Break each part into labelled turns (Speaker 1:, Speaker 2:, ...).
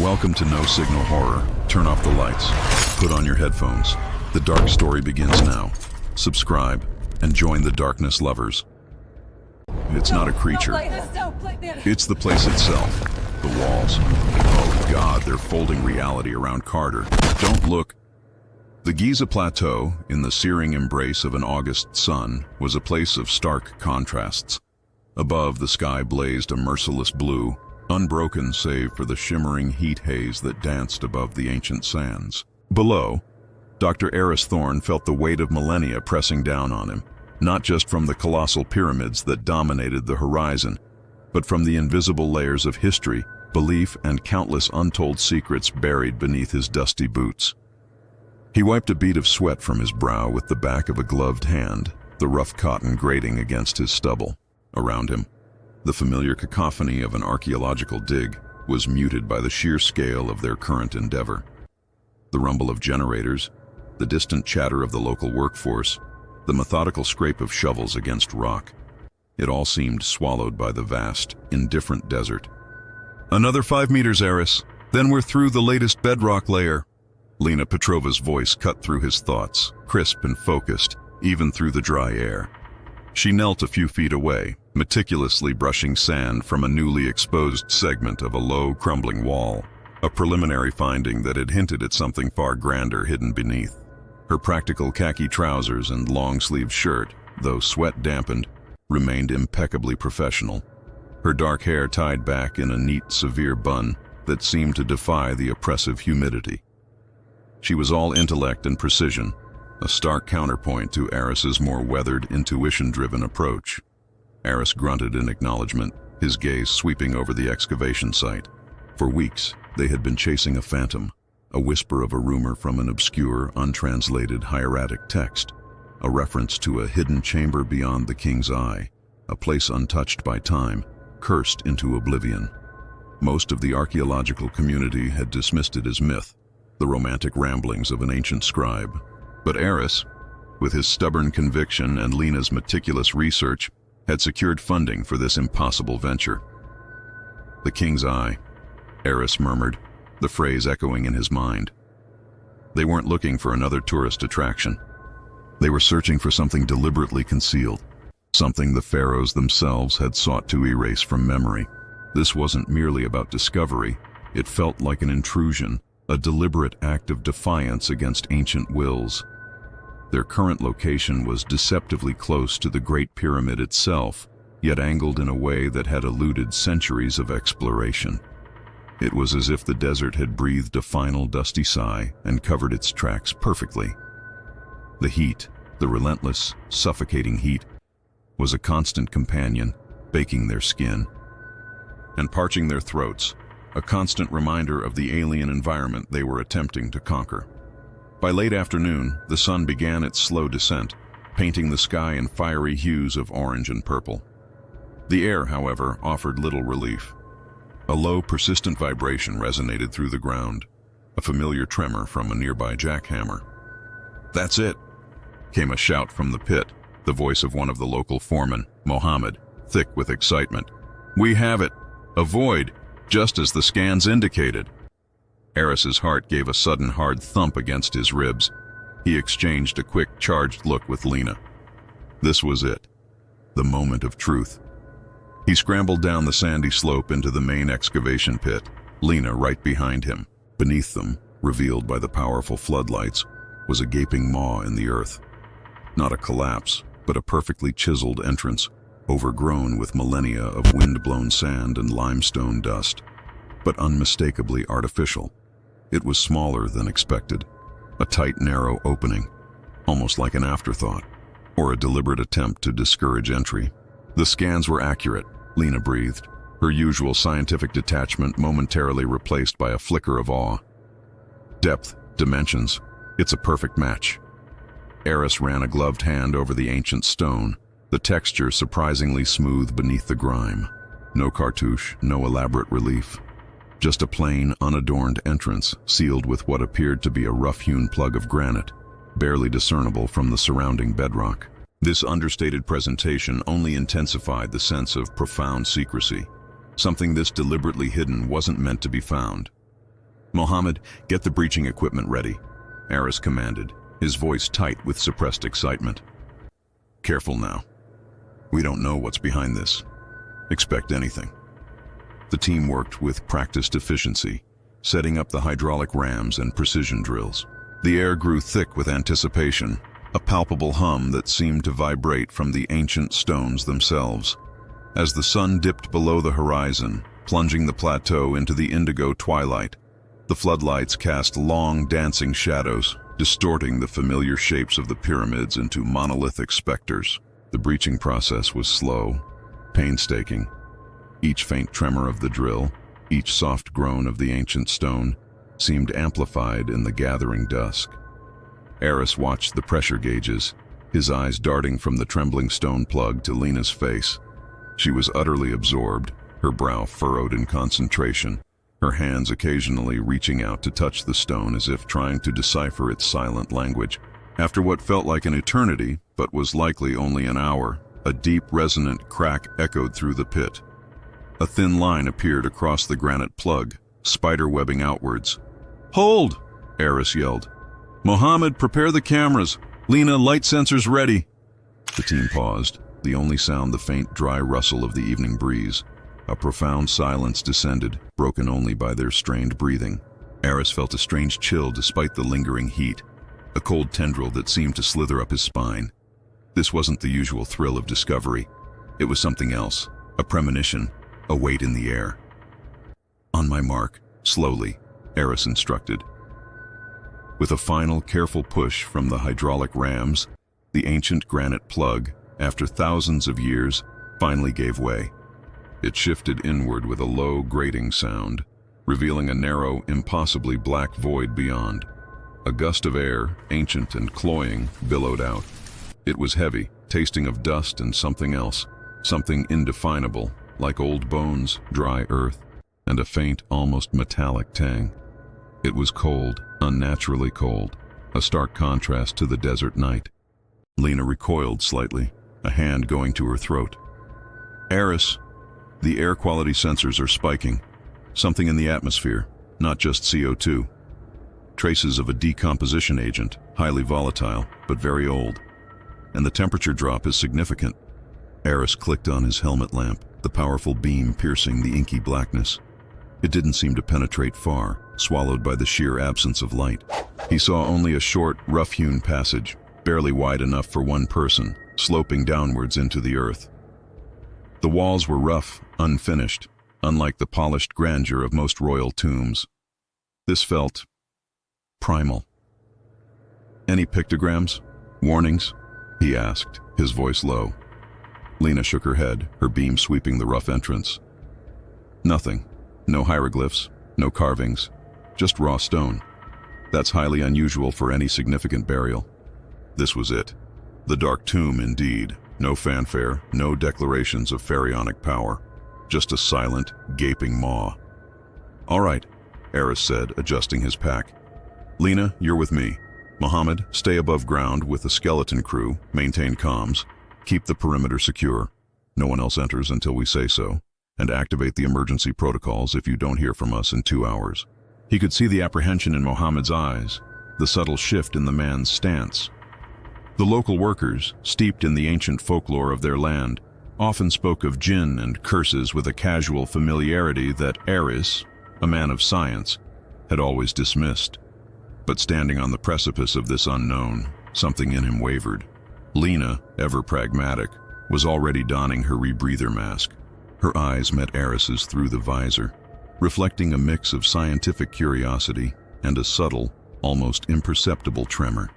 Speaker 1: Welcome to No Signal Horror. Turn off the lights. Put on your headphones. The dark story begins now. Subscribe and join the darkness lovers. It's not a creature. It's the place itself. The walls. Oh God, they're folding reality around Carter. Don't look. The Giza Plateau, in the searing embrace of an August sun, was a place of stark contrasts. Above, the sky blazed a merciless blue, unbroken save for the shimmering heat haze that danced above the ancient sands. Below, Dr. Aris Thorne felt the weight of millennia pressing down on him, not just from the colossal pyramids that dominated the horizon, but from the invisible layers of history, belief, and countless untold secrets buried beneath his dusty boots. He wiped a bead of sweat from his brow with the back of a gloved hand, the rough cotton grating against his stubble. Around him, the familiar cacophony of an archaeological dig was muted by the sheer scale of their current endeavor. The rumble of generators, the distant chatter of the local workforce, the methodical scrape of shovels against rock. It all seemed swallowed by the vast, indifferent desert. "Another 5 meters, Aris. Then we're through the latest bedrock layer." Lena Petrova's voice cut through his thoughts, crisp and focused, even through the dry air. She knelt a few feet away, meticulously brushing sand from a newly exposed segment of a low, crumbling wall, a preliminary finding that had hinted at something far grander hidden beneath. Her practical khaki trousers and long-sleeved shirt, though sweat-dampened, remained impeccably professional. Her dark hair tied back in a neat, severe bun that seemed to defy the oppressive humidity. She was all intellect and precision, a stark counterpoint to Aris's more weathered, intuition-driven approach. Aris grunted in acknowledgement, his gaze sweeping over the excavation site. For weeks, they had been chasing a phantom, a whisper of a rumor from an obscure, untranslated hieratic text, a reference to a hidden chamber beyond the king's eye, a place untouched by time, cursed into oblivion. Most of the archaeological community had dismissed it as myth, the romantic ramblings of an ancient scribe. But Aris, with his stubborn conviction and Lena's meticulous research, had secured funding for this impossible venture. "The King's Eye," Aris murmured, the phrase echoing in his mind. They weren't looking for another tourist attraction. They were searching for something deliberately concealed, something the Pharaohs themselves had sought to erase from memory. This wasn't merely about discovery, it felt like an intrusion, a deliberate act of defiance against ancient wills. Their current location was deceptively close to the Great Pyramid itself, yet angled in a way that had eluded centuries of exploration. It was as if the desert had breathed a final dusty sigh and covered its tracks perfectly. The heat, the relentless, suffocating heat, was a constant companion, baking their skin and parching their throats, a constant reminder of the alien environment they were attempting to conquer. By late afternoon, the sun began its slow descent, painting the sky in fiery hues of orange and purple. The air, however, offered little relief. A low, persistent vibration resonated through the ground, a familiar tremor from a nearby jackhammer. "That's it!" came a shout from the pit, the voice of one of the local foremen, Mohammed, thick with excitement. "We have it! A void, just as the scans indicated." Aris's heart gave a sudden hard thump against his ribs. He exchanged a quick, charged look with Lena. This was it, the moment of truth. He scrambled down the sandy slope into the main excavation pit, Lena right behind him. Beneath them, revealed by the powerful floodlights, was a gaping maw in the earth. Not a collapse, but a perfectly chiseled entrance, overgrown with millennia of wind-blown sand and limestone dust, but unmistakably artificial. It was smaller than expected, a tight, narrow opening, almost like an afterthought, or a deliberate attempt to discourage entry. The scans were accurate, Lena breathed, her usual scientific detachment momentarily replaced by a flicker of awe. Depth, dimensions, it's a perfect match. Aris ran a gloved hand over the ancient stone, the texture surprisingly smooth beneath the grime. No cartouche, no elaborate relief. Just a plain, unadorned entrance, sealed with what appeared to be a rough-hewn plug of granite, barely discernible from the surrounding bedrock. This understated presentation only intensified the sense of profound secrecy. Something this deliberately hidden wasn't meant to be found. "Mohammed, get the breaching equipment ready," Aris commanded, his voice tight with suppressed excitement. "Careful now. We don't know what's behind this. Expect anything." The team worked with practiced efficiency, setting up the hydraulic rams and precision drills. The air grew thick with anticipation, a palpable hum that seemed to vibrate from the ancient stones themselves. As the sun dipped below the horizon, plunging the plateau into the indigo twilight, the floodlights cast long, dancing shadows, distorting the familiar shapes of the pyramids into monolithic specters. The breaching process was slow, painstaking. Each faint tremor of the drill, each soft groan of the ancient stone, seemed amplified in the gathering dusk. Aris watched the pressure gauges, his eyes darting from the trembling stone plug to Lena's face. She was utterly absorbed, her brow furrowed in concentration, her hands occasionally reaching out to touch the stone as if trying to decipher its silent language. After what felt like an eternity, but was likely only an hour, a deep, resonant crack echoed through the pit. A thin line appeared across the granite plug, spider-webbing outwards. "Hold!" Aris yelled. "Mohammed, prepare the cameras. Lena, light sensors ready." The team paused, the only sound the faint, dry rustle of the evening breeze. A profound silence descended, broken only by their strained breathing. Aris felt a strange chill despite the lingering heat, a cold tendril that seemed to slither up his spine. This wasn't the usual thrill of discovery. It was something else, a premonition, a weight in the air. "On my mark, slowly," Aris instructed. With a final, careful push from the hydraulic rams, the ancient granite plug, after thousands of years, finally gave way. It shifted inward with a low, grating sound, revealing a narrow, impossibly black void beyond. A gust of air, ancient and cloying, billowed out. It was heavy, tasting of dust and something else, something indefinable, like old bones, dry earth, and a faint, almost metallic tang. It was cold, unnaturally cold, a stark contrast to the desert night. Lena recoiled slightly, a hand going to her throat. "Aris, the air quality sensors are spiking. Something in the atmosphere, not just CO2. Traces of a decomposition agent, highly volatile, but very old. And the temperature drop is significant." Aris clicked on his helmet lamp, the powerful beam piercing the inky blackness. It didn't seem to penetrate far, swallowed by the sheer absence of light. He saw only a short, rough-hewn passage, barely wide enough for one person, sloping downwards into the earth. The walls were rough, unfinished, unlike the polished grandeur of most royal tombs. This felt primal. "Any pictograms? Warnings?" he asked, his voice low. Lena shook her head, her beam sweeping the rough entrance. "Nothing. No hieroglyphs, no carvings, just raw stone. That's highly unusual for any significant burial." This was it. The dark tomb indeed. No fanfare, no declarations of pharaonic power. Just a silent, gaping maw. "All right," Aris said, adjusting his pack. "Lena, you're with me. Mohammed, stay above ground with the skeleton crew, maintain comms, keep the perimeter secure. No one else enters until we say so, and activate the emergency protocols if you don't hear from us in 2 hours." He could see the apprehension in Mohammed's eyes, the subtle shift in the man's stance. The local workers, steeped in the ancient folklore of their land, often spoke of jinn and curses with a casual familiarity that Aris, a man of science, had always dismissed. But standing on the precipice of this unknown, something in him wavered. Lena, ever pragmatic, was already donning her rebreather mask. Her eyes met Aris's through the visor, reflecting a mix of scientific curiosity and a subtle, almost imperceptible tremor.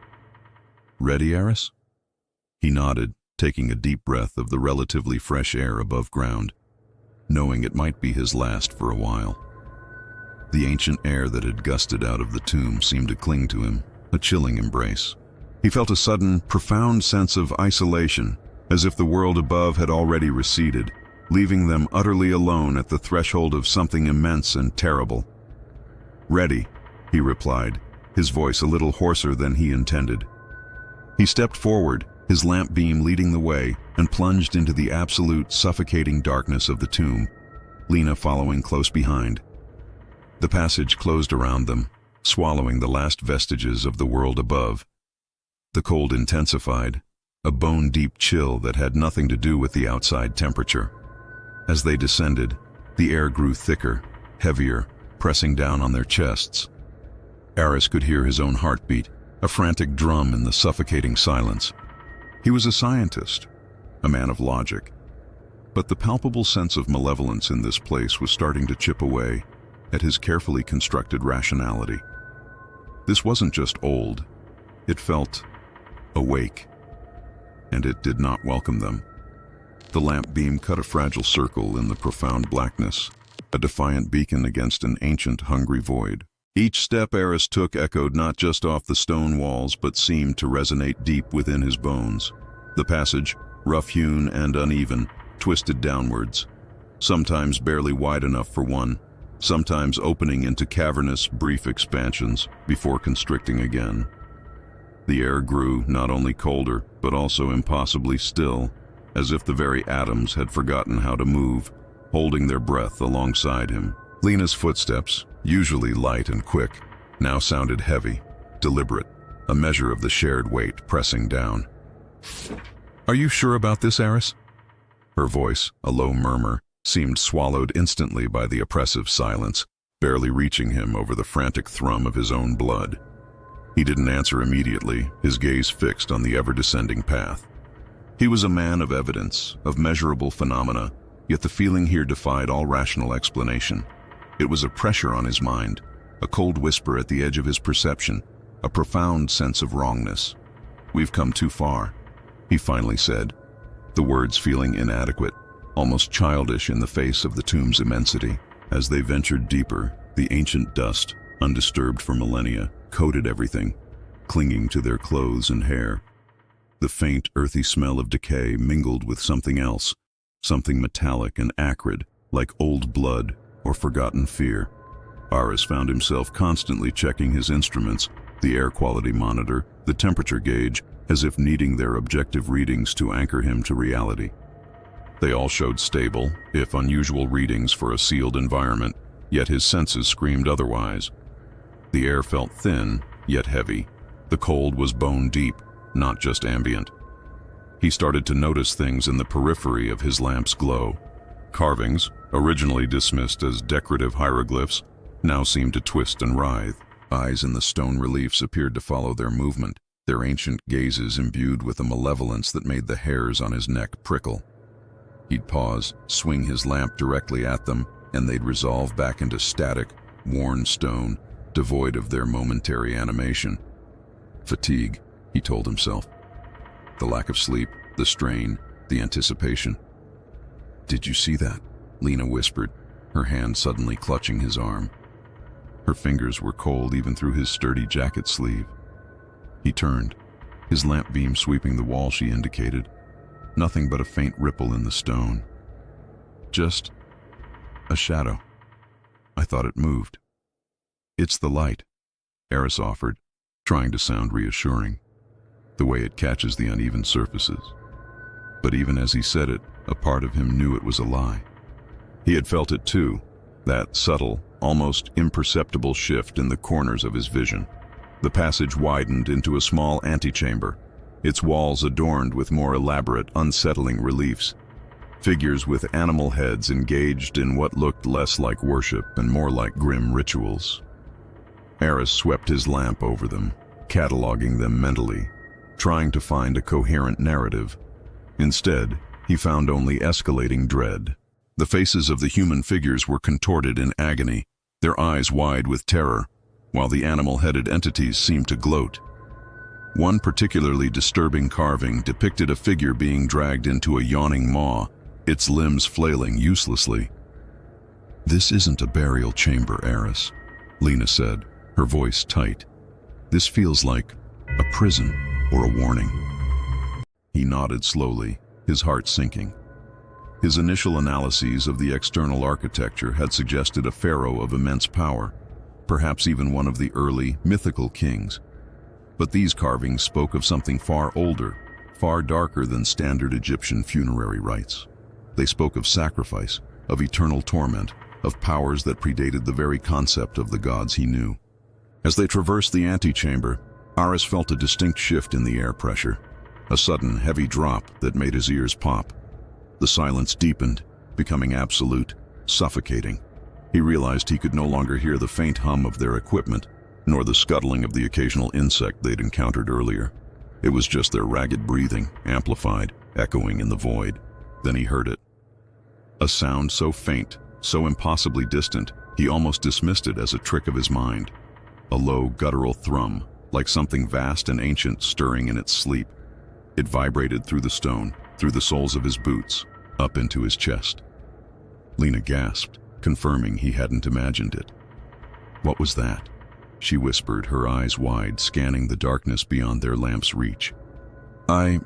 Speaker 1: "Ready, Aris?" He nodded, taking a deep breath of the relatively fresh air above ground, knowing it might be his last for a while. The ancient air that had gusted out of the tomb seemed to cling to him, a chilling embrace. He felt a sudden, profound sense of isolation, as if the world above had already receded, leaving them utterly alone at the threshold of something immense and terrible. "Ready," he replied, his voice a little hoarser than he intended. He stepped forward, his lamp beam leading the way, and plunged into the absolute, suffocating darkness of the tomb, Lena following close behind. The passage closed around them, swallowing the last vestiges of the world above. The cold intensified, a bone-deep chill that had nothing to do with the outside temperature. As they descended, the air grew thicker, heavier, pressing down on their chests. Aris could hear his own heartbeat, a frantic drum in the suffocating silence. He was a scientist, a man of logic. But the palpable sense of malevolence in this place was starting to chip away at his carefully constructed rationality. This wasn't just old, it felt awake, and it did not welcome them. The lamp beam cut a fragile circle in the profound blackness, a defiant beacon against an ancient, hungry void. Each step Aris took echoed not just off the stone walls, but seemed to resonate deep within his bones. The passage, rough-hewn and uneven, twisted downwards, sometimes barely wide enough for one, sometimes opening into cavernous, brief expansions before constricting again. The air grew not only colder, but also impossibly still, as if the very atoms had forgotten how to move, holding their breath alongside him. Lena's footsteps, usually light and quick, now sounded heavy, deliberate, a measure of the shared weight pressing down. "Are you sure about this, Aris?" Her voice, a low murmur, seemed swallowed instantly by the oppressive silence, barely reaching him over the frantic thrum of his own blood. He didn't answer immediately, his gaze fixed on the ever-descending path. He was a man of evidence, of measurable phenomena, yet the feeling here defied all rational explanation. It was a pressure on his mind, a cold whisper at the edge of his perception, a profound sense of wrongness. "We've come too far," he finally said, the words feeling inadequate, almost childish in the face of the tomb's immensity. As they ventured deeper, the ancient dust, undisturbed for millennia, coated everything, clinging to their clothes and hair. The faint, earthy smell of decay mingled with something else, something metallic and acrid, like old blood or forgotten fear. Aris found himself constantly checking his instruments, the air quality monitor, the temperature gauge, as if needing their objective readings to anchor him to reality. They all showed stable, if unusual readings for a sealed environment, yet his senses screamed otherwise. The air felt thin, yet heavy. The cold was bone-deep, not just ambient. He started to notice things in the periphery of his lamp's glow. Carvings, originally dismissed as decorative hieroglyphs, now seemed to twist and writhe. Eyes in the stone reliefs appeared to follow their movement, their ancient gazes imbued with a malevolence that made the hairs on his neck prickle. He'd pause, swing his lamp directly at them, and they'd resolve back into static, worn stone, devoid of their momentary animation. Fatigue, he told himself. The lack of sleep, the strain, the anticipation. "Did you see that?" Lena whispered, her hand suddenly clutching his arm. Her fingers were cold even through his sturdy jacket sleeve. He turned, his lamp beam sweeping the wall she indicated. Nothing but a faint ripple in the stone. Just a shadow. "I thought it moved." "It's the light," Aris offered, trying to sound reassuring. "The way it catches the uneven surfaces." But even as he said it, a part of him knew it was a lie. He had felt it too, that subtle, almost imperceptible shift in the corners of his vision. The passage widened into a small antechamber, its walls adorned with more elaborate, unsettling reliefs. Figures with animal heads engaged in what looked less like worship and more like grim rituals. Aris swept his lamp over them, cataloging them mentally, trying to find a coherent narrative. Instead, he found only escalating dread. The faces of the human figures were contorted in agony, their eyes wide with terror, while the animal-headed entities seemed to gloat. One particularly disturbing carving depicted a figure being dragged into a yawning maw, its limbs flailing uselessly. "This isn't a burial chamber, Aris," Lena said, her voice tight. "This feels like a prison or a warning." He nodded slowly, his heart sinking. His initial analyses of the external architecture had suggested a pharaoh of immense power, perhaps even one of the early, mythical kings. But these carvings spoke of something far older, far darker than standard Egyptian funerary rites. They spoke of sacrifice, of eternal torment, of powers that predated the very concept of the gods he knew. As they traversed the antechamber, Aris felt a distinct shift in the air pressure, a sudden heavy drop that made his ears pop. The silence deepened, becoming absolute, suffocating. He realized he could no longer hear the faint hum of their equipment, nor the scuttling of the occasional insect they'd encountered earlier. It was just their ragged breathing, amplified, echoing in the void. Then he heard it. A sound so faint, so impossibly distant, he almost dismissed it as a trick of his mind. A low, guttural thrum, like something vast and ancient stirring in its sleep. It vibrated through the stone, through the soles of his boots, up into his chest. Lena gasped, confirming he hadn't imagined it. "What was that?" she whispered, her eyes wide, scanning the darkness beyond their lamp's reach. I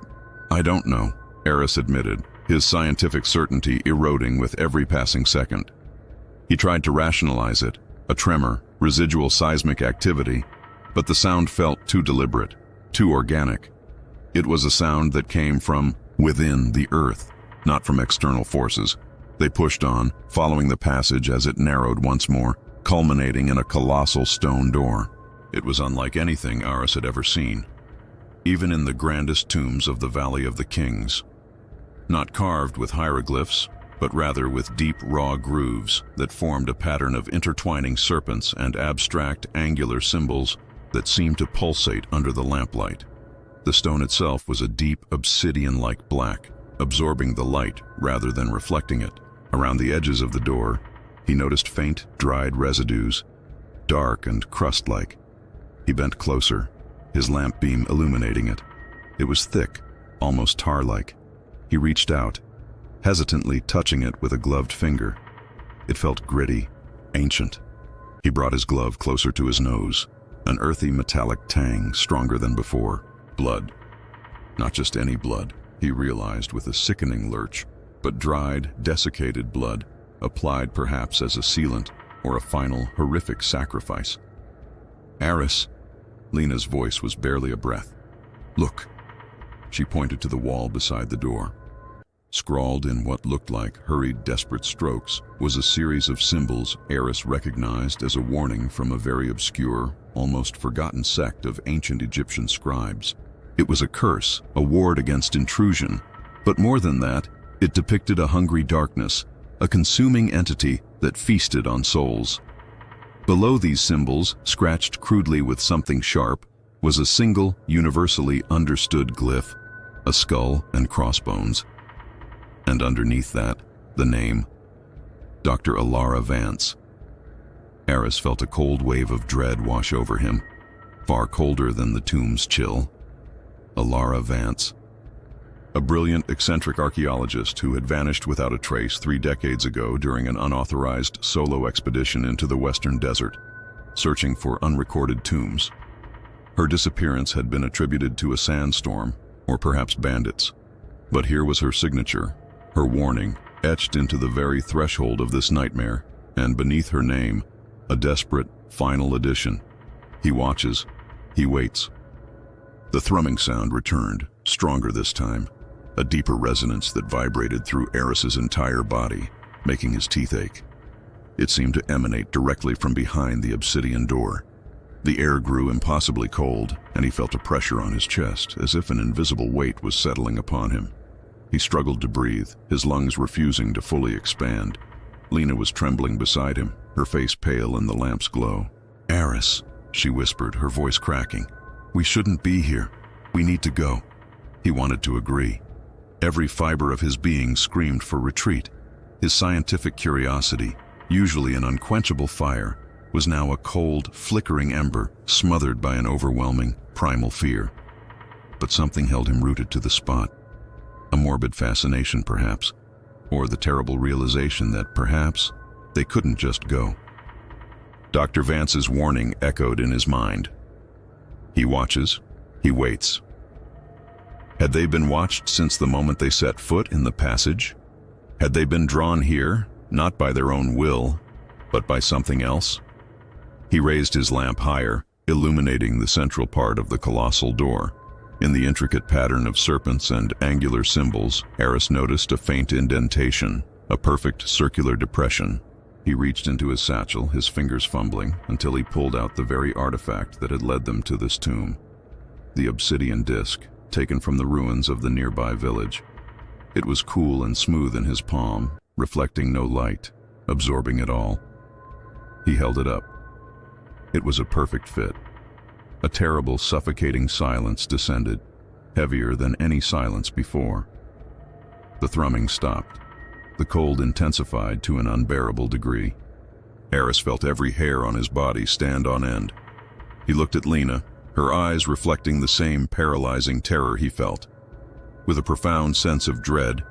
Speaker 1: don't know," Aris admitted, his scientific certainty eroding with every passing second. He tried to rationalize it, a tremor, residual seismic activity, but the sound felt too deliberate, too organic. It was a sound that came from within the earth, not from external forces. They pushed on, following the passage as it narrowed once more, culminating in a colossal stone door. It was unlike anything Aris had ever seen, even in the grandest tombs of the Valley of the Kings. Not carved with hieroglyphs, but rather with deep, raw grooves that formed a pattern of intertwining serpents and abstract, angular symbols that seemed to pulsate under the lamplight. The stone itself was a deep, obsidian-like black, absorbing the light rather than reflecting it. Around the edges of the door, he noticed faint, dried residues, dark and crust-like. He bent closer, his lamp beam illuminating it. It was thick, almost tar-like. He reached out, hesitantly touching it with a gloved finger. It felt gritty, ancient. He brought his glove closer to his nose, an earthy metallic tang stronger than before. Blood. Not just any blood, he realized with a sickening lurch, but dried, desiccated blood, applied perhaps as a sealant or a final, horrific sacrifice. "Aris," Lena's voice was barely a breath. "Look." She pointed to the wall beside the door. Scrawled in what looked like hurried, desperate strokes was a series of symbols Aris recognized as a warning from a very obscure, almost forgotten sect of ancient Egyptian scribes. It was a curse, a ward against intrusion, but more than that, it depicted a hungry darkness, a consuming entity that feasted on souls. Below these symbols, scratched crudely with something sharp, was a single, universally understood glyph, a skull and crossbones. And underneath that, the name, Dr. Alara Vance. Aris felt a cold wave of dread wash over him, far colder than the tomb's chill. Alara Vance. A brilliant, eccentric archaeologist who had vanished without a trace 3 decades ago during an unauthorized solo expedition into the western desert, searching for unrecorded tombs. Her disappearance had been attributed to a sandstorm, or perhaps bandits. But here was her signature, her warning, etched into the very threshold of this nightmare, and beneath her name, a desperate, final addition. He watches, he waits. The thrumming sound returned, stronger this time, a deeper resonance that vibrated through Aris's entire body, making his teeth ache. It seemed to emanate directly from behind the obsidian door. The air grew impossibly cold, and he felt a pressure on his chest, as if an invisible weight was settling upon him. He struggled to breathe, his lungs refusing to fully expand. Lena was trembling beside him, her face pale in the lamp's glow. "Aris," she whispered, her voice cracking. "We shouldn't be here. We need to go." He wanted to agree. Every fiber of his being screamed for retreat. His scientific curiosity, usually an unquenchable fire, was now a cold, flickering ember, smothered by an overwhelming, primal fear. But something held him rooted to the spot. A morbid fascination, perhaps, or the terrible realization that perhaps they couldn't just go. Dr. Vance's warning echoed in his mind. He watches, he waits. Had they been watched since the moment they set foot in the passage? Had they been drawn here, not by their own will, but by something else? He raised his lamp higher, illuminating the central part of the colossal door. In the intricate pattern of serpents and angular symbols, Aris noticed a faint indentation, a perfect circular depression. He reached into his satchel, his fingers fumbling, until he pulled out the very artifact that had led them to this tomb. The obsidian disc, taken from the ruins of the nearby village. It was cool and smooth in his palm, reflecting no light, absorbing it all. He held it up. It was a perfect fit. A terrible, suffocating silence descended, heavier than any silence before. The thrumming stopped. The cold intensified to an unbearable degree. Aris felt every hair on his body stand on end. He looked at Lena, her eyes reflecting the same paralyzing terror he felt. With a profound sense of dread,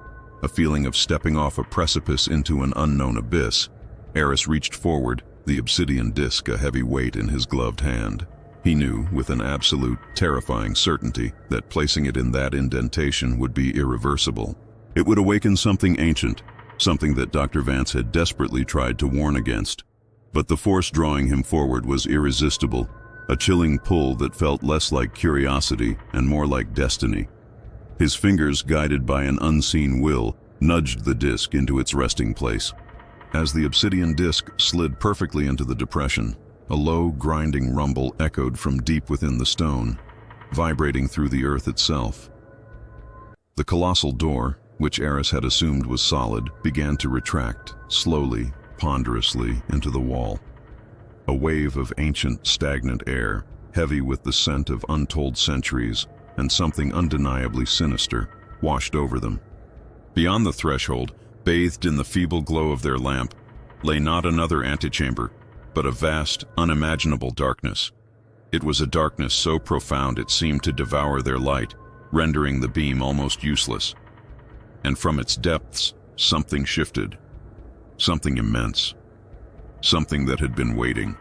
Speaker 1: a feeling of stepping off a precipice into an unknown abyss, Aris reached forward, the obsidian disc a heavy weight in his gloved hand. He knew, with an absolute, terrifying certainty, that placing it in that indentation would be irreversible. It would awaken something ancient, something that Dr. Vance had desperately tried to warn against. But the force drawing him forward was irresistible, a chilling pull that felt less like curiosity and more like destiny. His fingers, guided by an unseen will, nudged the disc into its resting place. As the obsidian disc slid perfectly into the depression, a low, grinding rumble echoed from deep within the stone, vibrating through the earth itself. The colossal door, which Aris had assumed was solid, began to retract, slowly, ponderously, into the wall. A wave of ancient, stagnant air, heavy with the scent of untold centuries, and something undeniably sinister, washed over them. Beyond the threshold, bathed in the feeble glow of their lamp, lay not another antechamber, but a vast, unimaginable darkness. It was a darkness so profound it seemed to devour their light, rendering the beam almost useless. And from its depths, something shifted. Something immense. Something that had been waiting.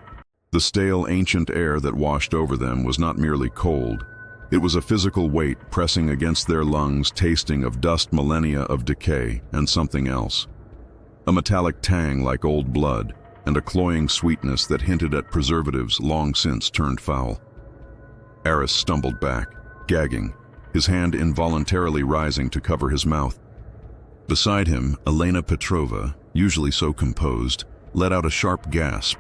Speaker 1: The stale, ancient air that washed over them was not merely cold. It was a physical weight pressing against their lungs, tasting of dust, millennia of decay, and something else. A metallic tang like old blood, and a cloying sweetness that hinted at preservatives long since turned foul. Aris stumbled back, gagging, his hand involuntarily rising to cover his mouth. Beside him, Lena Petrova, usually so composed, let out a sharp gasp,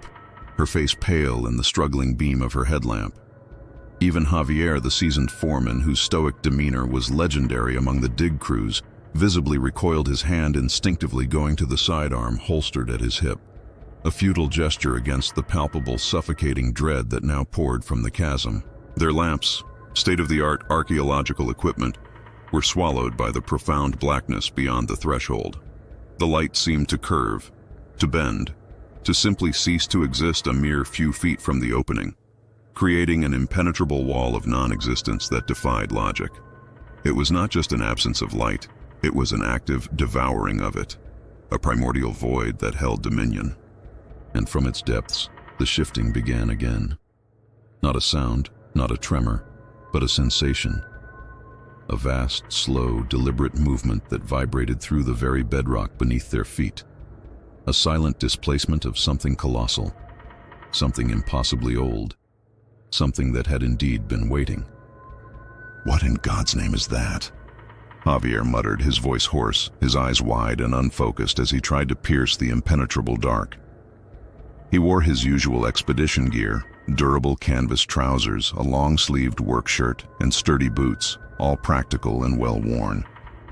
Speaker 1: her face pale in the struggling beam of her headlamp. Even Javier, the seasoned foreman, whose stoic demeanor was legendary among the dig crews, visibly recoiled, his hand instinctively going to the sidearm holstered at his hip. A futile gesture against the palpable, suffocating dread that now poured from the chasm. Their lamps, state-of-the-art archaeological equipment, were swallowed by the profound blackness beyond the threshold. The light seemed to curve, to bend, to simply cease to exist a mere few feet from the opening, creating an impenetrable wall of non-existence that defied logic. It was not just an absence of light, it was an active devouring of it, a primordial void that held dominion. And from its depths, the shifting began again. Not a sound, not a tremor, but a sensation. A vast, slow, deliberate movement that vibrated through the very bedrock beneath their feet. A silent displacement of something colossal, something impossibly old, something that had indeed been waiting. "What in God's name is that?" Javier muttered, his voice hoarse, his eyes wide and unfocused as he tried to pierce the impenetrable dark. He wore his usual expedition gear, durable canvas trousers, a long-sleeved work shirt, and sturdy boots, all practical and well-worn.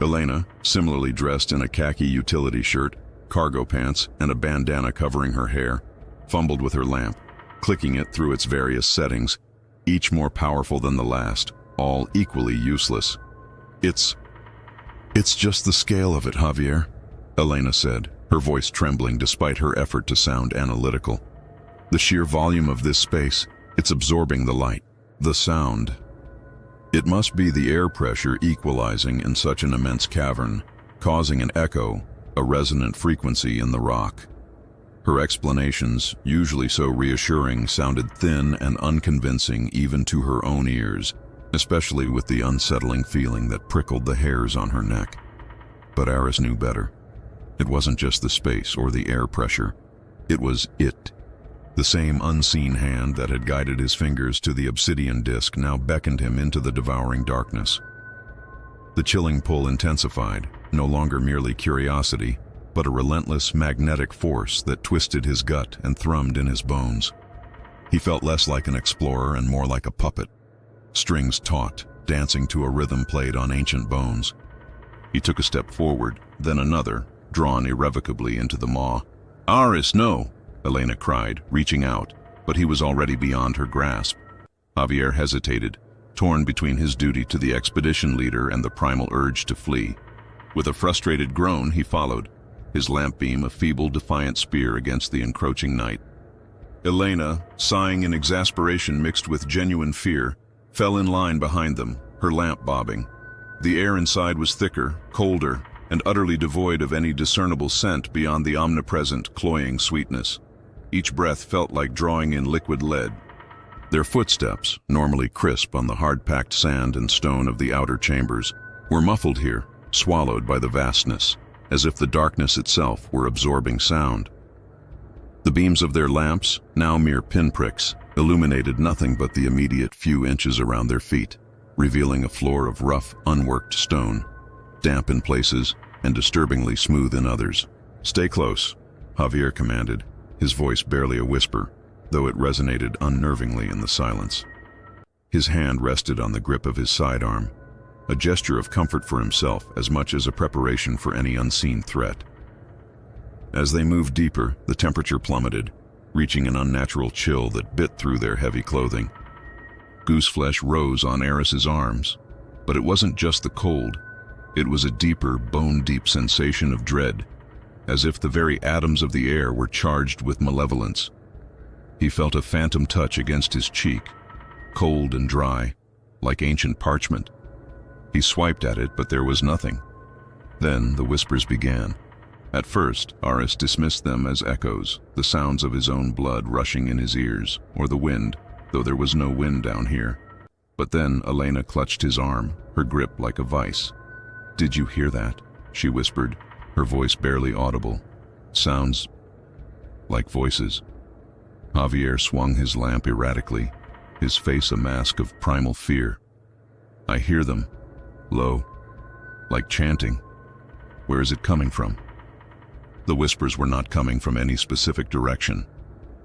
Speaker 1: Elena, similarly dressed in a khaki utility shirt, cargo pants, and a bandana covering her hair, fumbled with her lamp, clicking it through its various settings, each more powerful than the last, all equally useless. It's just the scale of it, Javier," Elena said, her voice trembling despite her effort to sound analytical. "The sheer volume of this space, it's absorbing the light, the sound. It must be the air pressure equalizing in such an immense cavern, causing an echo, a resonant frequency in the rock." Her explanations, usually so reassuring, sounded thin and unconvincing even to her own ears, especially with the unsettling feeling that prickled the hairs on her neck. But Aris knew better. It wasn't just the space or the air pressure. It was it. The same unseen hand that had guided his fingers to the obsidian disc now beckoned him into the devouring darkness. The chilling pull intensified, no longer merely curiosity, but a relentless magnetic force that twisted his gut and thrummed in his bones. He felt less like an explorer and more like a puppet, strings taut, dancing to a rhythm played on ancient bones. He took a step forward, then another, drawn irrevocably into the maw. "Aris, no!" Lena cried, reaching out, but he was already beyond her grasp. Javier hesitated, torn between his duty to the expedition leader and the primal urge to flee. With a frustrated groan, he followed, his lamp beam a feeble, defiant spear against the encroaching night. Elena, sighing in exasperation mixed with genuine fear, fell in line behind them, her lamp bobbing. The air inside was thicker, colder, and utterly devoid of any discernible scent beyond the omnipresent, cloying sweetness. Each breath felt like drawing in liquid lead. Their footsteps, normally crisp on the hard-packed sand and stone of the outer chambers, were muffled here, swallowed by the vastness, as if the darkness itself were absorbing sound. The beams of their lamps, now mere pinpricks, illuminated nothing but the immediate few inches around their feet, revealing a floor of rough, unworked stone, damp in places and disturbingly smooth in others. "Stay close," Javier commanded, his voice barely a whisper, though it resonated unnervingly in the silence. His hand rested on the grip of his sidearm, a gesture of comfort for himself as much as a preparation for any unseen threat. As they moved deeper, the temperature plummeted, reaching an unnatural chill that bit through their heavy clothing. Gooseflesh rose on Aris's arms, but it wasn't just the cold. It was a deeper, bone-deep sensation of dread, as if the very atoms of the air were charged with malevolence. He felt a phantom touch against his cheek, cold and dry, like ancient parchment. He swiped at it, but there was nothing. Then the whispers began. At first, Aris dismissed them as echoes, the sounds of his own blood rushing in his ears, or the wind, though there was no wind down here. But then Elena clutched his arm, her grip like a vice. "Did you hear that?" she whispered, her voice barely audible. "Sounds like voices." Javier swung his lamp erratically, his face a mask of primal fear. "I hear them, low, like chanting. Where is it coming from?" The whispers were not coming from any specific direction.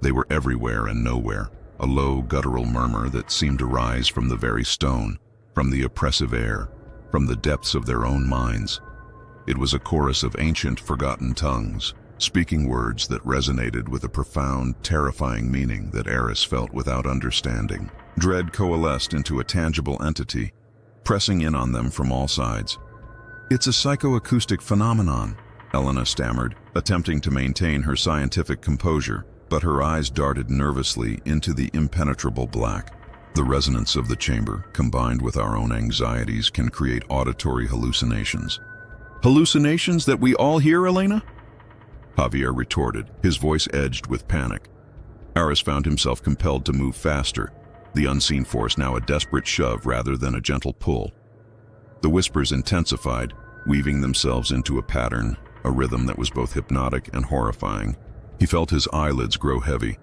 Speaker 1: They were everywhere and nowhere, a low, guttural murmur that seemed to rise from the very stone, from the oppressive air, from the depths of their own minds. It was a chorus of ancient, forgotten tongues, speaking words that resonated with a profound, terrifying meaning that Aris felt without understanding. Dread coalesced into a tangible entity, pressing in on them from all sides. "It's a psychoacoustic phenomenon," Elena stammered, attempting to maintain her scientific composure, but her eyes darted nervously into the impenetrable black. "The resonance of the chamber, combined with our own anxieties, can create auditory hallucinations." "Hallucinations that we all hear, Elena?" Javier retorted, his voice edged with panic. Aris found himself compelled to move faster, the unseen force now a desperate shove rather than a gentle pull. The whispers intensified, weaving themselves into a pattern, a rhythm that was both hypnotic and horrifying. He felt his eyelids grow heavy,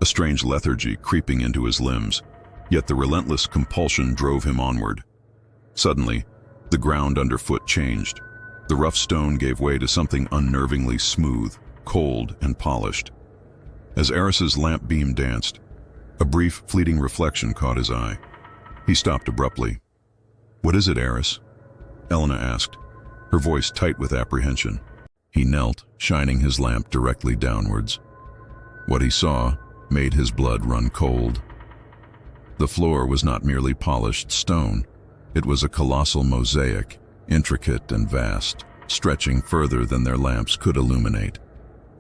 Speaker 1: a strange lethargy creeping into his limbs, yet the relentless compulsion drove him onward. Suddenly, the ground underfoot changed. The rough stone gave way to something unnervingly smooth, cold, and polished. As Aris's lamp beam danced, a brief, fleeting reflection caught his eye. He stopped abruptly. "What is it, Aris?" Elena asked, her voice tight with apprehension. He knelt, shining his lamp directly downwards. What he saw made his blood run cold. The floor was not merely polished stone. It was a colossal mosaic, intricate and vast, stretching further than their lamps could illuminate.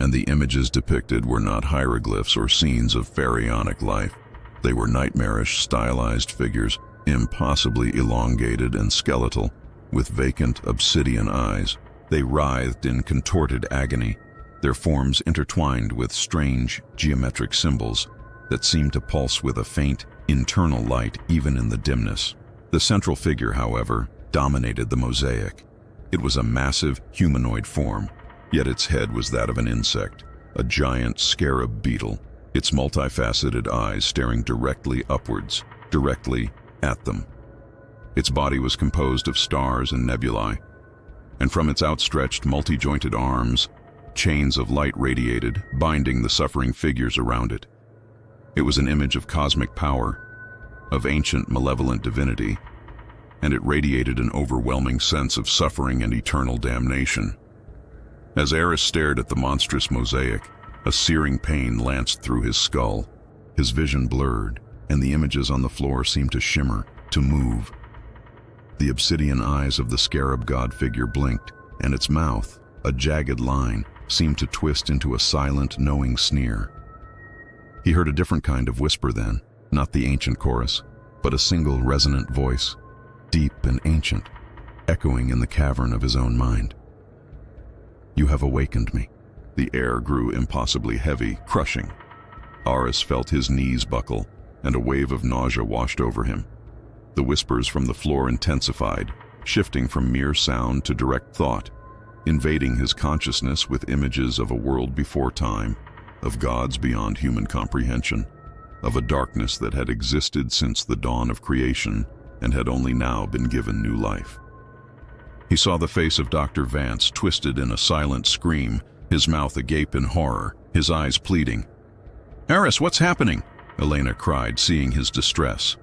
Speaker 1: And the images depicted were not hieroglyphs or scenes of pharaonic life. They were nightmarish, stylized figures, impossibly elongated and skeletal, with vacant, obsidian eyes. They writhed in contorted agony, their forms intertwined with strange, geometric symbols that seemed to pulse with a faint, internal light even in the dimness. The central figure, however, dominated the mosaic. It was a massive, humanoid form, yet its head was that of an insect, a giant scarab beetle, its multifaceted eyes staring directly upwards, directly at them. Its body was composed of stars and nebulae, and from its outstretched, multi-jointed arms, Chains of light radiated, binding the suffering figures around it. It was an image of cosmic power, of ancient malevolent divinity, and it radiated an overwhelming sense of suffering and eternal damnation. As Aris stared at the monstrous mosaic, a searing pain lanced through his skull. His vision blurred, and the images on the floor seemed to shimmer, to move. The obsidian eyes of the scarab god figure blinked, and its mouth, a jagged line, seemed to twist into a silent, knowing sneer. He heard a different kind of whisper then, not the ancient chorus, but a single resonant voice, deep and ancient, echoing in the cavern of his own mind. "You have awakened me." The air grew impossibly heavy, crushing. Aris felt his knees buckle, and a wave of nausea washed over him. The whispers from the floor intensified, shifting from mere sound to direct thought, invading his consciousness with images of a world before time, of gods beyond human comprehension, of a darkness that had existed since the dawn of creation and had only now been given new life. He saw the face of Dr. Vance twisted in a silent scream, his mouth agape in horror, his eyes pleading. "Aris, what's happening?" Lena cried, seeing his distress.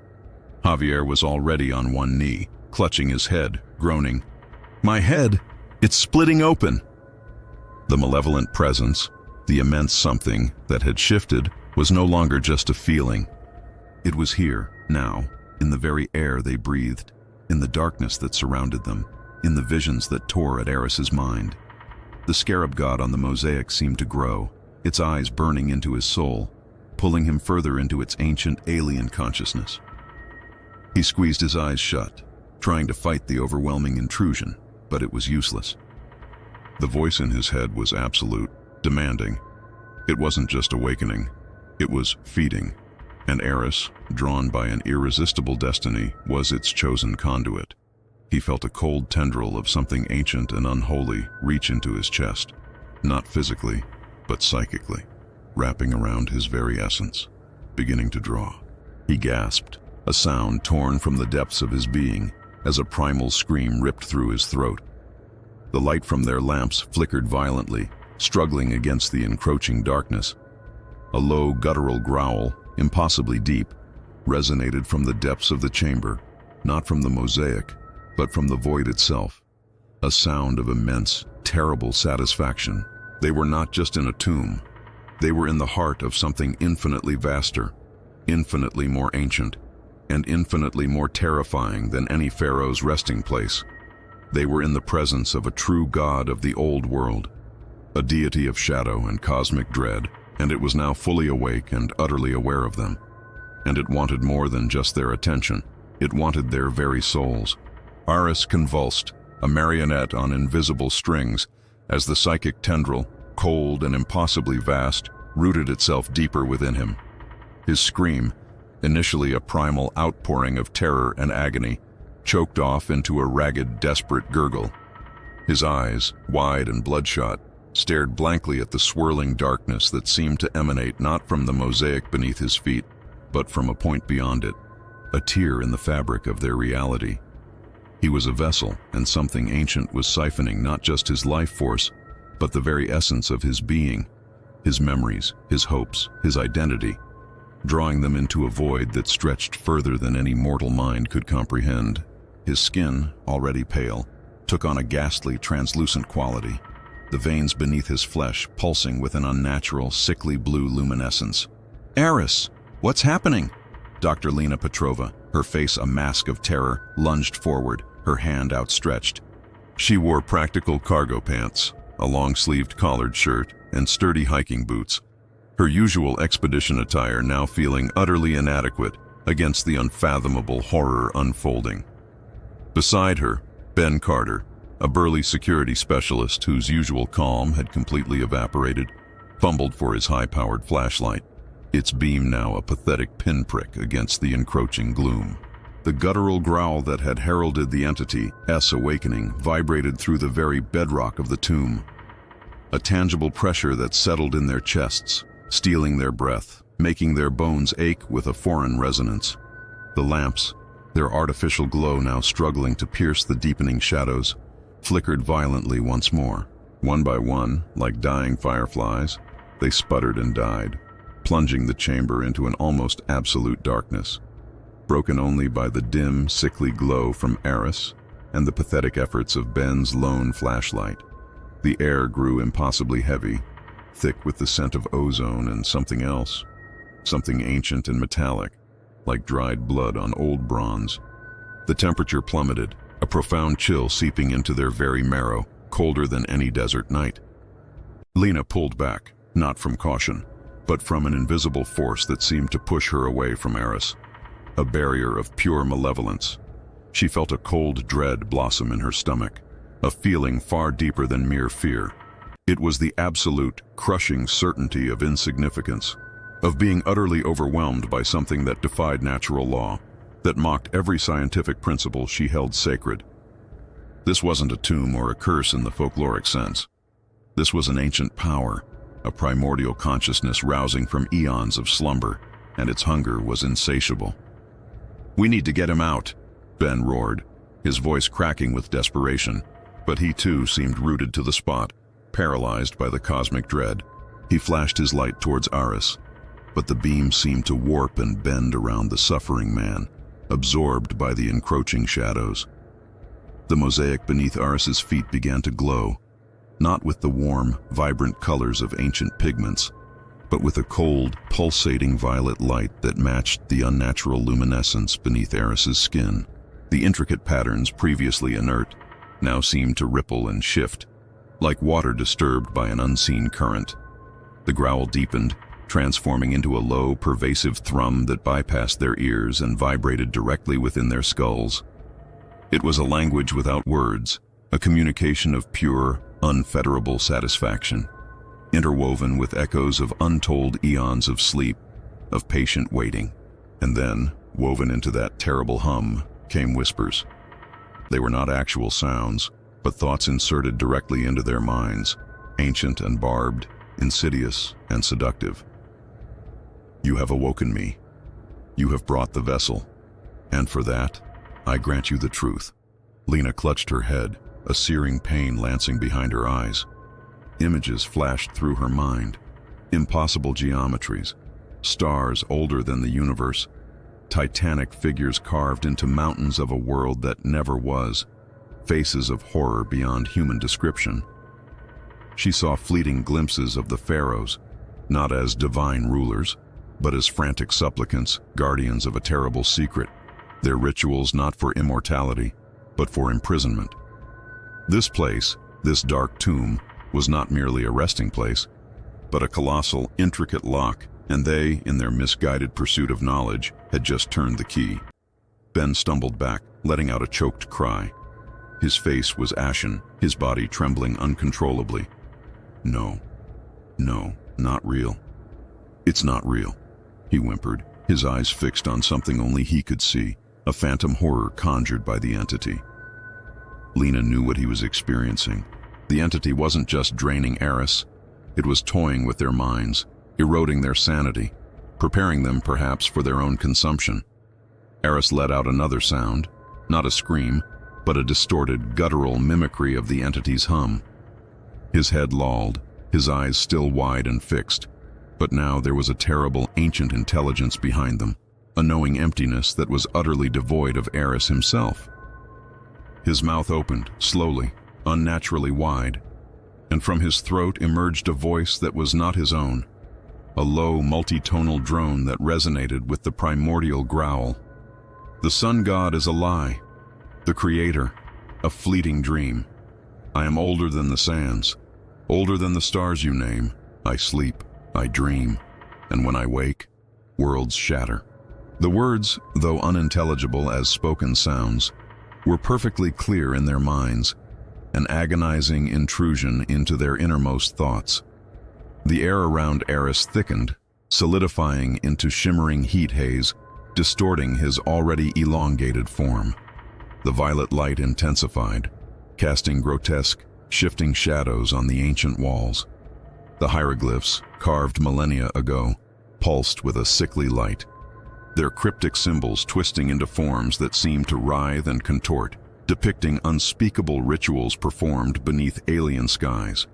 Speaker 1: Javier was already on one knee, clutching his head, groaning. "My head! It's splitting open!" The malevolent presence, the immense something that had shifted, was no longer just a feeling. It was here, now, in the very air they breathed, in the darkness that surrounded them, in the visions that tore at Aris's mind. The scarab god on the mosaic seemed to grow, its eyes burning into his soul, pulling him further into its ancient alien consciousness. He squeezed his eyes shut, trying to fight the overwhelming intrusion, but it was useless. The voice in his head was absolute, demanding. It wasn't just awakening, it was feeding, and Aris, drawn by an irresistible destiny, was its chosen conduit. He felt a cold tendril of something ancient and unholy reach into his chest, not physically, but psychically, wrapping around his very essence, beginning to draw. He gasped, a sound torn from the depths of his being, as a primal scream ripped through his throat. The light from their lamps flickered violently, struggling against the encroaching darkness. A low, guttural growl, impossibly deep, resonated from the depths of the chamber, not from the mosaic, but from the void itself. A sound of immense, terrible satisfaction. They were not just in a tomb. They were in the heart of something infinitely vaster, infinitely more ancient, and infinitely more terrifying than any pharaoh's resting place. They were in the presence of a true god of the old world, a deity of shadow and cosmic dread, and it was now fully awake and utterly aware of them. And it wanted more than just their attention. It wanted their very souls. Aris convulsed, a marionette on invisible strings, as the psychic tendril, cold and impossibly vast, rooted itself deeper within him. His scream, initially a primal outpouring of terror and agony, choked off into a ragged, desperate gurgle. His eyes, wide and bloodshot, stared blankly at the swirling darkness that seemed to emanate not from the mosaic beneath his feet, but from a point beyond it, a tear in the fabric of their reality. He was a vessel, and something ancient was siphoning not just his life force, but the very essence of his being, his memories, his hopes, his identity, drawing them into a void that stretched further than any mortal mind could comprehend. His skin, already pale, took on a ghastly, translucent quality, the veins beneath his flesh pulsing with an unnatural, sickly blue luminescence. "Aris, what's happening?" Dr. Lena Petrova, her face a mask of terror, lunged forward, her hand outstretched. She wore practical cargo pants, a long-sleeved collared shirt, and sturdy hiking boots, her usual expedition attire now feeling utterly inadequate against the unfathomable horror unfolding. Beside her, Ben Carter, a burly security specialist whose usual calm had completely evaporated, fumbled for his high-powered flashlight, its beam now a pathetic pinprick against the encroaching gloom. The guttural growl that had heralded the entity's awakening vibrated through the very bedrock of the tomb, a tangible pressure that settled in their chests, stealing their breath, making their bones ache with a foreign resonance. The lamps, their artificial glow now struggling to pierce the deepening shadows, flickered violently once more, One by one, like dying fireflies, they sputtered and died, plunging the chamber into an almost absolute darkness, broken only by the dim, sickly glow from Aris and the pathetic efforts of Ben's lone flashlight. The air grew impossibly heavy, thick with the scent of ozone and something else, something ancient and metallic, like dried blood on old bronze. The temperature plummeted, a profound chill seeping into their very marrow, colder than any desert night. Lena pulled back, not from caution, but from an invisible force that seemed to push her away from Aris, a barrier of pure malevolence. She felt a cold dread blossom in her stomach, a feeling far deeper than mere fear. It was the absolute, crushing certainty of insignificance, of being utterly overwhelmed by something that defied natural law, that mocked every scientific principle she held sacred. This wasn't a tomb or a curse in the folkloric sense. This was an ancient power, a primordial consciousness rousing from eons of slumber, and its hunger was insatiable. "We need to get him out," Ben roared, his voice cracking with desperation, but he too seemed rooted to the spot, paralyzed by the cosmic dread. He flashed his light towards Aris, but the beam seemed to warp and bend around the suffering man, absorbed by the encroaching shadows. The mosaic beneath Aris's feet began to glow, not with the warm, vibrant colors of ancient pigments, but with a cold, pulsating violet light that matched the unnatural luminescence beneath Aris's skin. The intricate patterns, previously inert, now seemed to ripple and shift, like water disturbed by an unseen current. The growl deepened, transforming into a low, pervasive thrum that bypassed their ears and vibrated directly within their skulls. It was a language without words, a communication of pure, unfetterable satisfaction, interwoven with echoes of untold eons of sleep, of patient waiting. And then, woven into that terrible hum, came whispers. They were not actual sounds, but thoughts inserted directly into their minds, ancient and barbed, insidious and seductive. "You have awoken me. You have brought the vessel. And for that, I grant you the truth." Lena clutched her head, a searing pain lancing behind her eyes. Images flashed through her mind. Impossible geometries, stars older than the universe, titanic figures carved into mountains of a world that never was, faces of horror beyond human description. She saw fleeting glimpses of the Pharaohs, not as divine rulers, but as frantic supplicants, guardians of a terrible secret, their rituals not for immortality, but for imprisonment. This place, this dark tomb, was not merely a resting place, but a colossal, intricate lock, and they, in their misguided pursuit of knowledge, had just turned the key. Ben stumbled back, letting out a choked cry. His face was ashen, his body trembling uncontrollably. No, not real. "It's not real," he whimpered, his eyes fixed on something only he could see, a phantom horror conjured by the entity. Lena knew what he was experiencing. The entity wasn't just draining Aris, it was toying with their minds, eroding their sanity, preparing them perhaps for their own consumption. Aris let out another sound, not a scream, but a distorted, guttural mimicry of the entity's hum. His head lolled, his eyes still wide and fixed, but now there was a terrible, ancient intelligence behind them, a knowing emptiness that was utterly devoid of Aris himself. His mouth opened, slowly, unnaturally wide, and from his throat emerged a voice that was not his own, a low, multitonal drone that resonated with the primordial growl. "The sun god is a lie, the creator, a fleeting dream. I am older than the sands, older than the stars you name. I sleep, I dream, and when I wake, worlds shatter." The words, though unintelligible as spoken sounds, were perfectly clear in their minds, an agonizing intrusion into their innermost thoughts. The air around Aris thickened, solidifying into shimmering heat haze, distorting his already elongated form. The violet light intensified, casting grotesque, shifting shadows on the ancient walls. The hieroglyphs, carved millennia ago, pulsed with a sickly light, their cryptic symbols twisting into forms that seemed to writhe and contort, depicting unspeakable rituals performed beneath alien skies.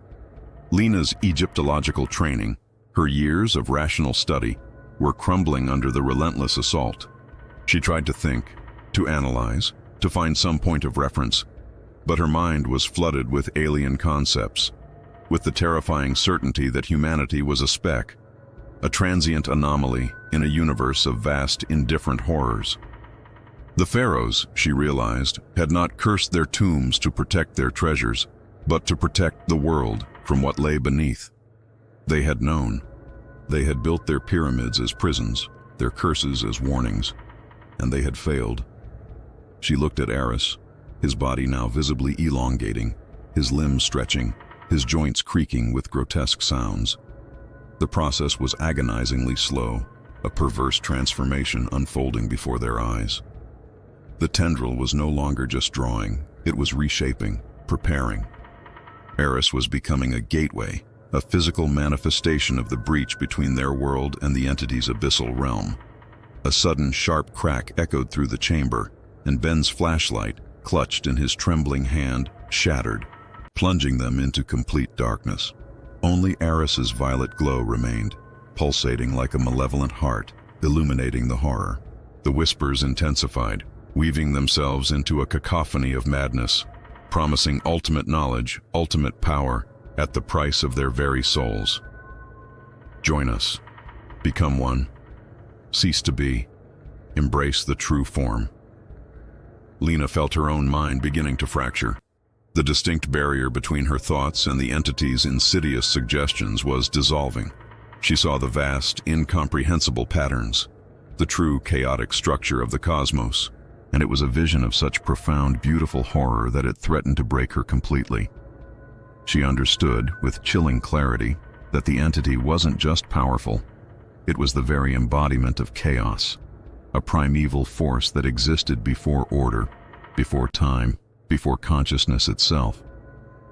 Speaker 1: Lena's Egyptological training, her years of rational study, were crumbling under the relentless assault. She tried to think, to analyze, to find some point of reference, but her mind was flooded with alien concepts, with the terrifying certainty that humanity was a speck, a transient anomaly in a universe of vast, indifferent horrors. The Pharaohs, she realized, had not cursed their tombs to protect their treasures, but to protect the world from what lay beneath. They had known. They had built their pyramids as prisons, their curses as warnings, and they had failed. She looked at Aris, his body now visibly elongating, his limbs stretching, his joints creaking with grotesque sounds. The process was agonizingly slow, a perverse transformation unfolding before their eyes. The tendril was no longer just drawing, it was reshaping, preparing. Aris was becoming a gateway, a physical manifestation of the breach between their world and the entity's abyssal realm. A sudden sharp crack echoed through the chamber, and Ben's flashlight, clutched in his trembling hand, shattered, plunging them into complete darkness. Only Aris's violet glow remained, pulsating like a malevolent heart, illuminating the horror. The whispers intensified, weaving themselves into a cacophony of madness, promising ultimate knowledge, ultimate power, at the price of their very souls. Join us. Become one. Cease to be. Embrace the true form. Lena felt her own mind beginning to fracture. The distinct barrier between her thoughts and the entity's insidious suggestions was dissolving. She saw the vast, incomprehensible patterns, the true chaotic structure of the cosmos, and it was a vision of such profound, beautiful horror that it threatened to break her completely. She understood, with chilling clarity, that the entity wasn't just powerful. It was the very embodiment of chaos, a primeval force that existed before order, before time, before consciousness itself.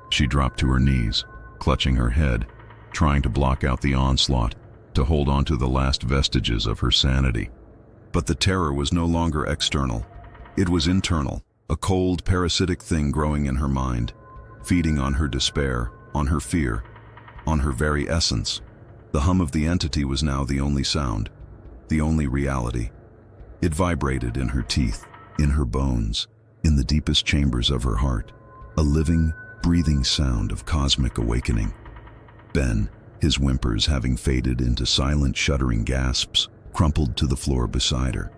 Speaker 1: She dropped to her knees, clutching her head, trying to block out the onslaught, to hold on to the last vestiges of her sanity. But the terror was no longer external. It was internal, a cold, parasitic thing growing in her mind, feeding on her despair, on her fear, on her very essence. The hum of the entity was now the only sound, the only reality. It vibrated in her teeth, in her bones, in the deepest chambers of her heart, a living, breathing sound of cosmic awakening. Ben, his whimpers having faded into silent, shuddering gasps, crumpled to the floor beside her.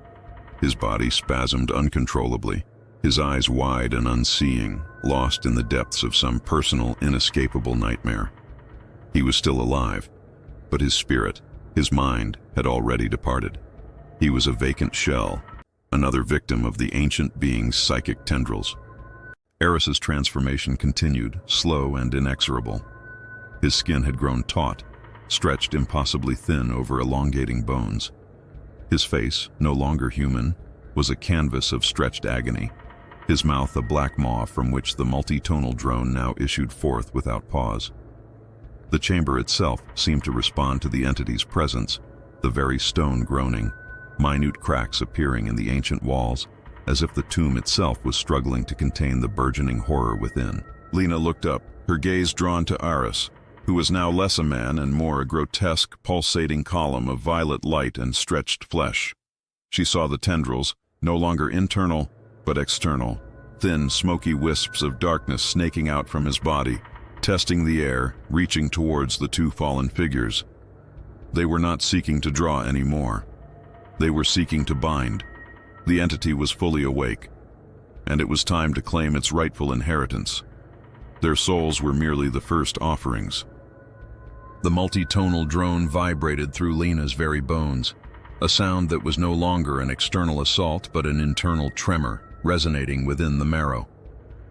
Speaker 1: His body spasmed uncontrollably, his eyes wide and unseeing, lost in the depths of some personal, inescapable nightmare. He was still alive, but his spirit, his mind, had already departed. He was a vacant shell, another victim of the ancient being's psychic tendrils. Aris's transformation continued, slow and inexorable. His skin had grown taut, stretched impossibly thin over elongating bones. His face, no longer human, was a canvas of stretched agony, his mouth a black maw from which the multi-tonal drone now issued forth without pause. The chamber itself seemed to respond to the entity's presence, the very stone groaning, minute cracks appearing in the ancient walls, as if the tomb itself was struggling to contain the burgeoning horror within. Lena looked up, her gaze drawn to Aris, who was now less a man and more a grotesque, pulsating column of violet light and stretched flesh. She saw the tendrils, no longer internal, but external, thin, smoky wisps of darkness snaking out from his body, testing the air, reaching towards the two fallen figures. They were not seeking to draw anymore. They were seeking to bind. The entity was fully awake, and it was time to claim its rightful inheritance. Their souls were merely the first offerings. The multi-tonal drone vibrated through Lena's very bones, a sound that was no longer an external assault but an internal tremor, resonating within the marrow.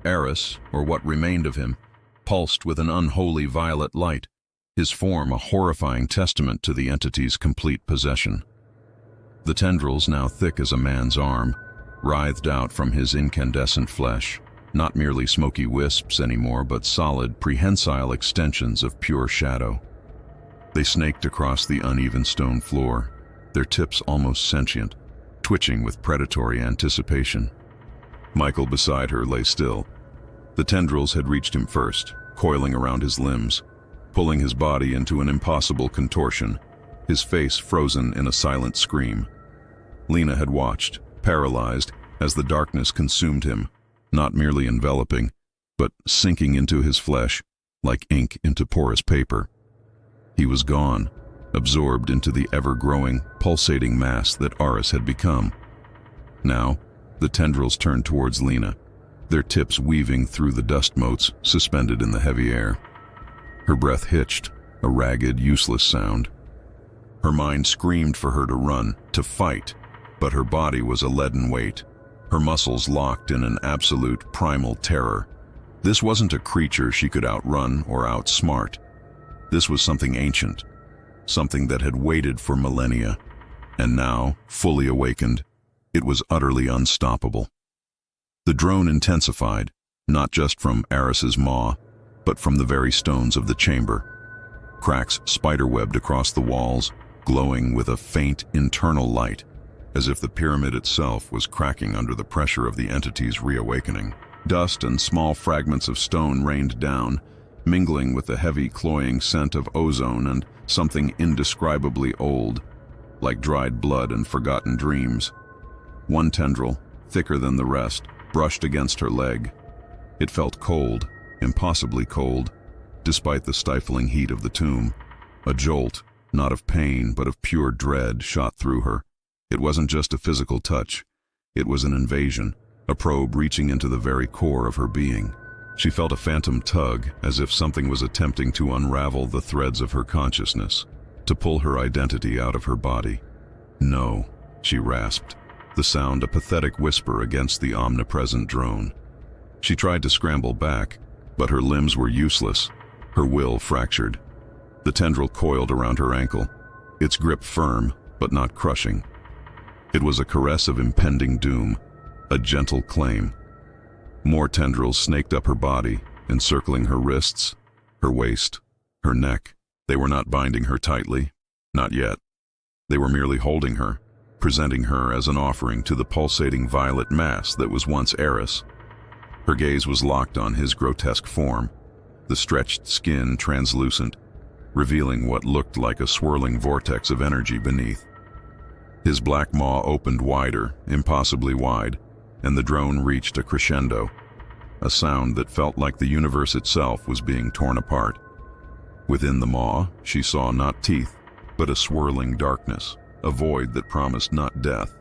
Speaker 1: Aris, or what remained of him, pulsed with an unholy violet light, his form a horrifying testament to the entity's complete possession. The tendrils, now thick as a man's arm, writhed out from his incandescent flesh, not merely smoky wisps anymore, but solid, prehensile extensions of pure shadow. They snaked across the uneven stone floor, their tips almost sentient, twitching with predatory anticipation. Michael beside her lay still. The tendrils had reached him first, coiling around his limbs, pulling his body into an impossible contortion, his face frozen in a silent scream. Lena had watched, paralyzed, as the darkness consumed him, not merely enveloping, but sinking into his flesh, like ink into porous paper. He was gone, absorbed into the ever-growing, pulsating mass that Aris had become. Now, the tendrils turned towards Lena, their tips weaving through the dust motes suspended in the heavy air. Her breath hitched, a ragged, useless sound. Her mind screamed for her to run, to fight, but her body was a leaden weight, her muscles locked in an absolute primal terror. This wasn't a creature she could outrun or outsmart. This was something ancient, something that had waited for millennia, and now, fully awakened, it was utterly unstoppable. The drone intensified, not just from Aris's maw, but from the very stones of the chamber. Cracks spiderwebbed across the walls, glowing with a faint internal light, as if the pyramid itself was cracking under the pressure of the entity's reawakening. Dust and small fragments of stone rained down, mingling with the heavy, cloying scent of ozone and something indescribably old, like dried blood and forgotten dreams. One tendril, thicker than the rest, brushed against her leg. It felt cold, impossibly cold, despite the stifling heat of the tomb. A jolt, not of pain but of pure dread, shot through her. It wasn't just a physical touch. It was an invasion, a probe reaching into the very core of her being. She felt a phantom tug, as if something was attempting to unravel the threads of her consciousness, to pull her identity out of her body. "No," she rasped, the sound a pathetic whisper against the omnipresent drone. She tried to scramble back, but her limbs were useless, her will fractured. The tendril coiled around her ankle, its grip firm, but not crushing. It was a caress of impending doom, a gentle claim. More tendrils snaked up her body, encircling her wrists, her waist, her neck. They were not binding her tightly, not yet. They were merely holding her, presenting her as an offering to the pulsating violet mass that was once Aris. Her gaze was locked on his grotesque form, the stretched skin translucent, revealing what looked like a swirling vortex of energy beneath. His black maw opened wider, impossibly wide, and the drone reached a crescendo, a sound that felt like the universe itself was being torn apart. Within the maw, she saw not teeth, but a swirling darkness, a void that promised not death,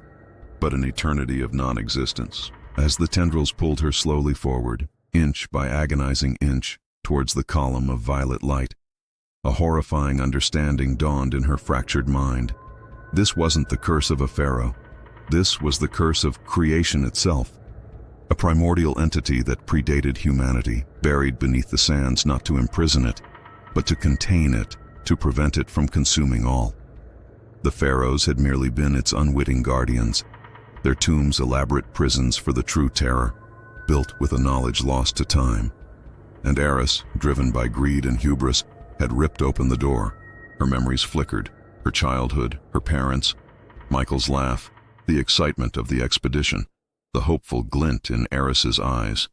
Speaker 1: but an eternity of non-existence. As the tendrils pulled her slowly forward, inch by agonizing inch, towards the column of violet light, a horrifying understanding dawned in her fractured mind. This wasn't the curse of a pharaoh. This was the curse of creation itself, a primordial entity that predated humanity, buried beneath the sands not to imprison it, but to contain it, to prevent it from consuming all. The pharaohs had merely been its unwitting guardians, their tombs elaborate prisons for the true terror, built with a knowledge lost to time. And Aris, driven by greed and hubris, had ripped open the door. Her memories flickered, her childhood, her parents, Michael's laugh, the excitement of the expedition, the hopeful glint in Aris's eyes.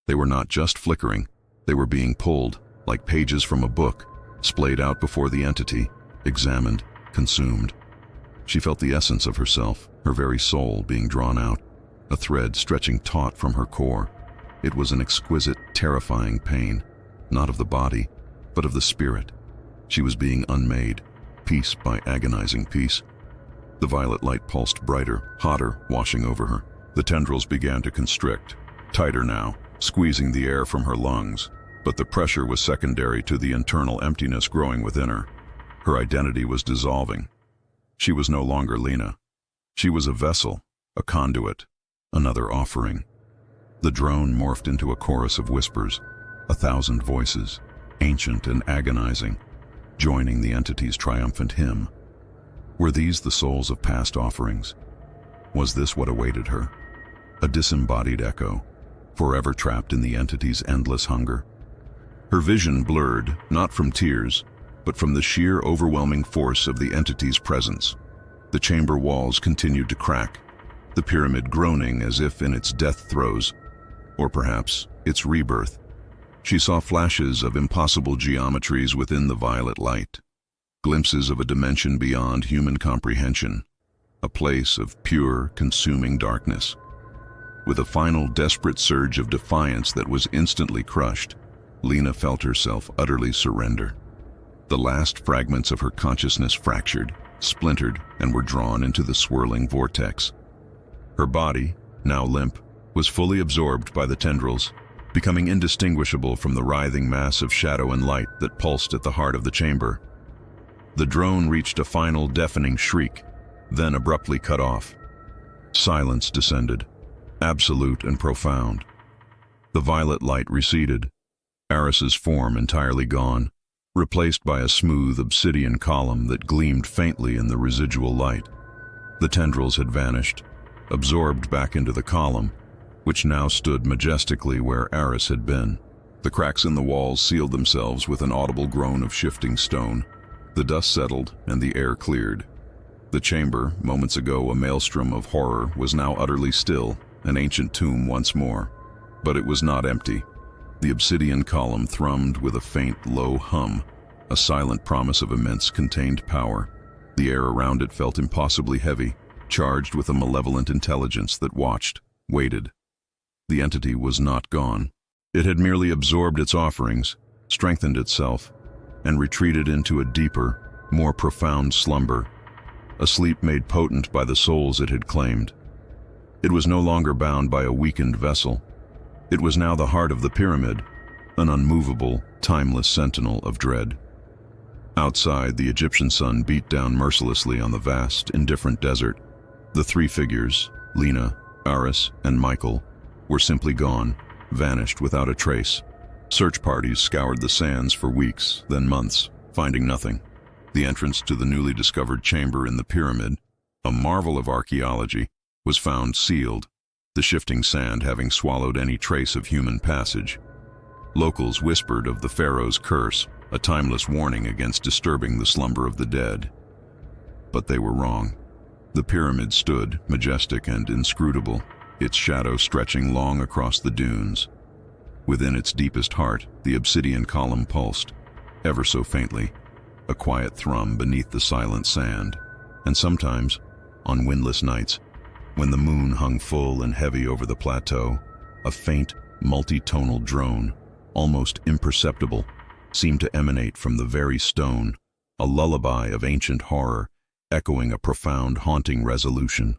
Speaker 1: They were not just flickering, they were being pulled, like pages from a book, splayed out before the entity, examined, consumed. She felt the essence of herself, her very soul being drawn out, a thread stretching taut from her core. It was an exquisite, terrifying pain, not of the body, but of the spirit. She was being unmade, piece by agonizing piece. The violet light pulsed brighter, hotter, washing over her. The tendrils began to constrict, tighter now, squeezing the air from her lungs. But the pressure was secondary to the internal emptiness growing within her. Her identity was dissolving. She was no longer Lena. She was a vessel, a conduit, another offering. The drone morphed into a chorus of whispers, 1,000 voices, ancient and agonizing, joining the entity's triumphant hymn. Were these the souls of past offerings? Was this what awaited her? A disembodied echo, forever trapped in the entity's endless hunger? Her vision blurred, not from tears, but from the sheer overwhelming force of the entity's presence. The chamber walls continued to crack. The the pyramid groaning as if in its death throes, or perhaps its rebirth. She saw flashes of impossible geometries within the violet light, glimpses of a dimension beyond human comprehension, a place of pure, consuming darkness. With a final desperate surge of defiance that was instantly crushed, Lena felt herself utterly surrender. The last fragments of her consciousness fractured, splintered, and were drawn into the swirling vortex. Her body, now limp, was fully absorbed by the tendrils, becoming indistinguishable from the writhing mass of shadow and light that pulsed at the heart of the chamber. The drone reached a final deafening shriek, then abruptly cut off. Silence descended, absolute and profound. The violet light receded, Aris's form entirely gone, replaced by a smooth obsidian column that gleamed faintly in the residual light. The tendrils had vanished, absorbed back into the column, which now stood majestically where Aris had been. The cracks in the walls sealed themselves with an audible groan of shifting stone. The dust settled and the air cleared. The chamber, moments ago a maelstrom of horror, was now utterly still, an ancient tomb once more. But it was not empty. The obsidian column thrummed with a faint, low hum, a silent promise of immense contained power. The air around it felt impossibly heavy, charged with a malevolent intelligence that watched, waited. The entity was not gone. It had merely absorbed its offerings, strengthened itself, and retreated into a deeper, more profound slumber, a sleep made potent by the souls it had claimed. It was no longer bound by a weakened vessel. It was now the heart of the pyramid, an unmovable, timeless sentinel of dread. Outside, the Egyptian sun beat down mercilessly on the vast, indifferent desert. The three figures, Lena, Aris, and Michael, were simply gone, vanished without a trace. Search parties scoured the sands for weeks, then months, finding nothing. The entrance to the newly discovered chamber in the pyramid, a marvel of archaeology, was found sealed, the shifting sand having swallowed any trace of human passage. Locals whispered of the Pharaohs' curse, a timeless warning against disturbing the slumber of the dead. But they were wrong. The pyramid stood, majestic and inscrutable, its shadow stretching long across the dunes. Within its deepest heart, the obsidian column pulsed, ever so faintly, a quiet thrum beneath the silent sand. And sometimes, on windless nights, when the moon hung full and heavy over the plateau, a faint, multi-tonal drone, almost imperceptible, seemed to emanate from the very stone, a lullaby of ancient horror, echoing a profound, haunting resolution.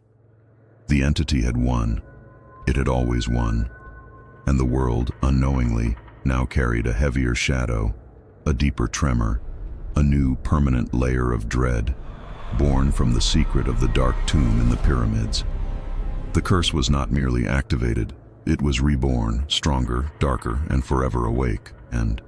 Speaker 1: The entity had won. It had always won. And the world, unknowingly, now carried a heavier shadow, a deeper tremor, a new permanent layer of dread, born from the secret of the dark tomb in the pyramids. The curse was not merely activated, it was reborn, stronger, darker, and forever awake, and